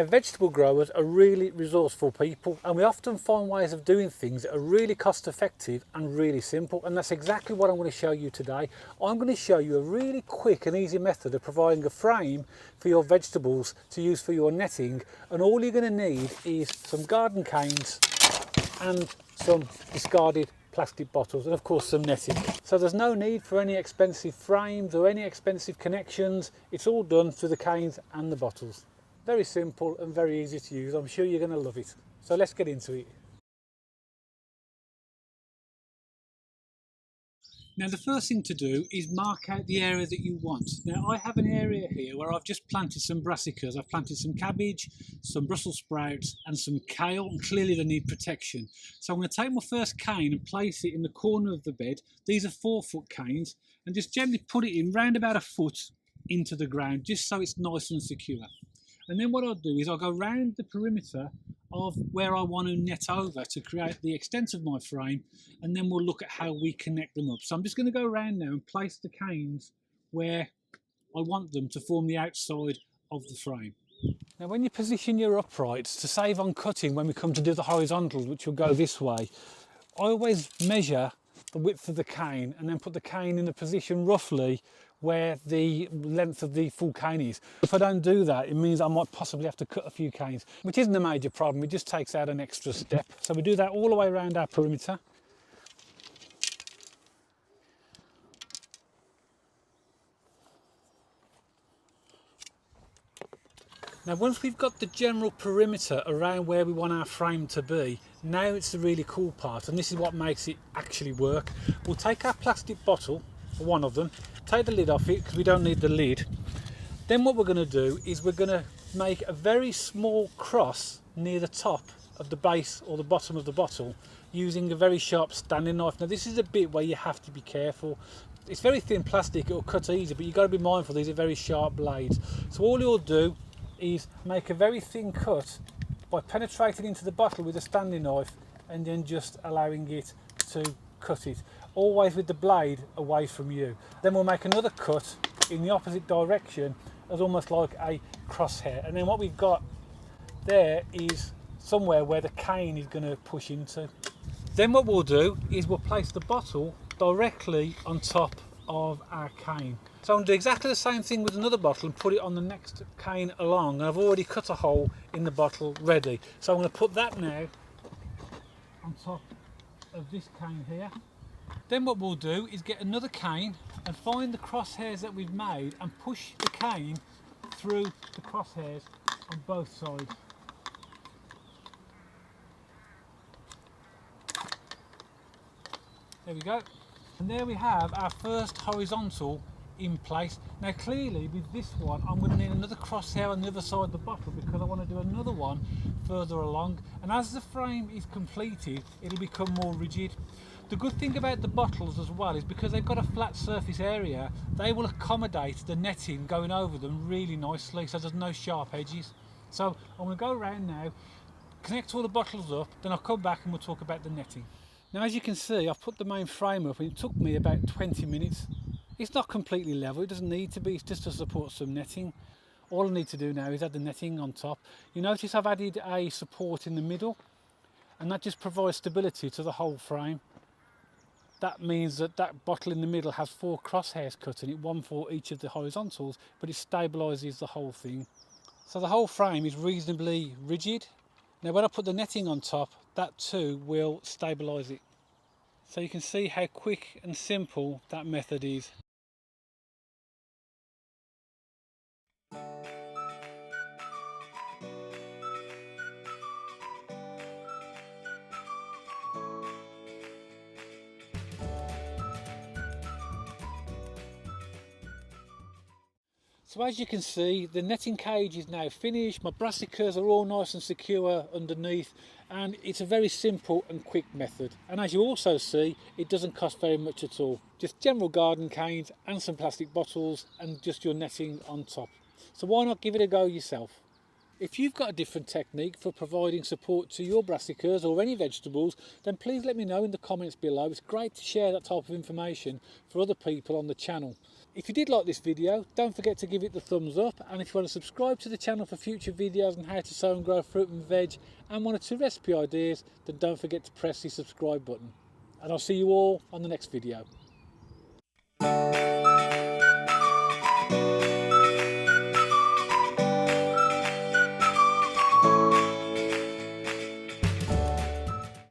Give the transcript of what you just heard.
vegetable growers are really resourceful people, and we often find ways of doing things that are really cost effective and really simple, and that's exactly what I'm going to show you today. I'm going to show you a really quick and easy method of providing a frame for your vegetables to use for your netting, and all you're going to need is some garden canes and some discarded plastic bottles, and of course some netting. So there's no need for any expensive frames or any expensive connections. It's all done through the canes and the bottles. Very simple and very easy to use. I'm sure you're going to love it. So let's get into it. Now the first thing to do is mark out the area that you want. Now I have an area here where I've just planted some brassicas. I've planted some cabbage, some Brussels sprouts and some kale, and clearly they need protection. So I'm going to take my first cane and place it in the corner of the bed. These are 4-foot canes, and just gently put it in round about a foot into the ground, just so it's nice and secure. And then what I'll do is I'll go round the perimeter of where I want to net over to create the extent of my frame, and then we'll look at how we connect them up. So I'm just going to go around now and place the canes where I want them to form the outside of the frame. Now when you position your uprights, to save on cutting when we come to do the horizontals, which will go this way, I always measure the width of the cane and then put the cane in a position roughly where the length of the full cane is. If I don't do that, it means I might possibly have to cut a few canes, which isn't a major problem. It just takes out an extra step. So we do that all the way around our perimeter. Now once we've got the general perimeter around where we want our frame to be, now it's the really cool part, and this is what makes it actually work. We'll take our plastic bottle, one of them, take the lid off it because we don't need the lid. Then what we're going to do is we're going to make a very small cross near the top of the base or the bottom of the bottle using a very sharp standing knife. Now this is a bit where you have to be careful. It's very thin plastic, it'll cut easy, but you've got to be mindful these are very sharp blades. So all you'll do is make a very thin cut by penetrating into the bottle with a standing knife and then just allowing it to cut it, always with the blade away from you. Then we'll make another cut in the opposite direction as almost like a crosshair, and then what we've got there is somewhere where the cane is going to push into. Then what we'll do is we'll place the bottle directly on top of our cane. So I'm going to do exactly the same thing with another bottle and put it on the next cane along, and I've already cut a hole in the bottle ready. So I'm going to put that now on top of this cane here. Then what we'll do is get another cane and find the crosshairs that we've made and push the cane through the crosshairs on both sides. There we go. And there we have our first horizontal in place. Now clearly with this one I'm going to need another crosshair on the other side of the bottle because I want to do another one further along, and as the frame is completed it'll become more rigid. The good thing about the bottles as well is because they've got a flat surface area, they will accommodate the netting going over them really nicely, so there's no sharp edges. So I'm going to go around now, connect all the bottles up, then I'll come back and we'll talk about the netting. Now as you can see I've put the main frame up and it took me about 20 minutes. It's not completely level, it doesn't need to be, it's just to support some netting. All I need to do now is add the netting on top. You notice I've added a support in the middle, and that just provides stability to the whole frame. That means that that bottle in the middle has 4 crosshairs cut in it, one for each of the horizontals, but it stabilises the whole thing. So the whole frame is reasonably rigid. Now when I put the netting on top, that too will stabilise it. So you can see how quick and simple that method is. So as you can see, the netting cage is now finished. My brassicas are all nice and secure underneath, and it's a very simple and quick method. And as you also see, it doesn't cost very much at all. Just general garden canes and some plastic bottles and just your netting on top. So why not give it a go yourself? If you've got a different technique for providing support to your brassicas or any vegetables, then please let me know in the comments below. It's great to share that type of information for other people on the channel. If you did like this video, don't forget to give it the thumbs up, and if you want to subscribe to the channel for future videos on how to sow and grow fruit and veg and 1 or 2 recipe ideas, then don't forget to press the subscribe button. And I'll see you all on the next video.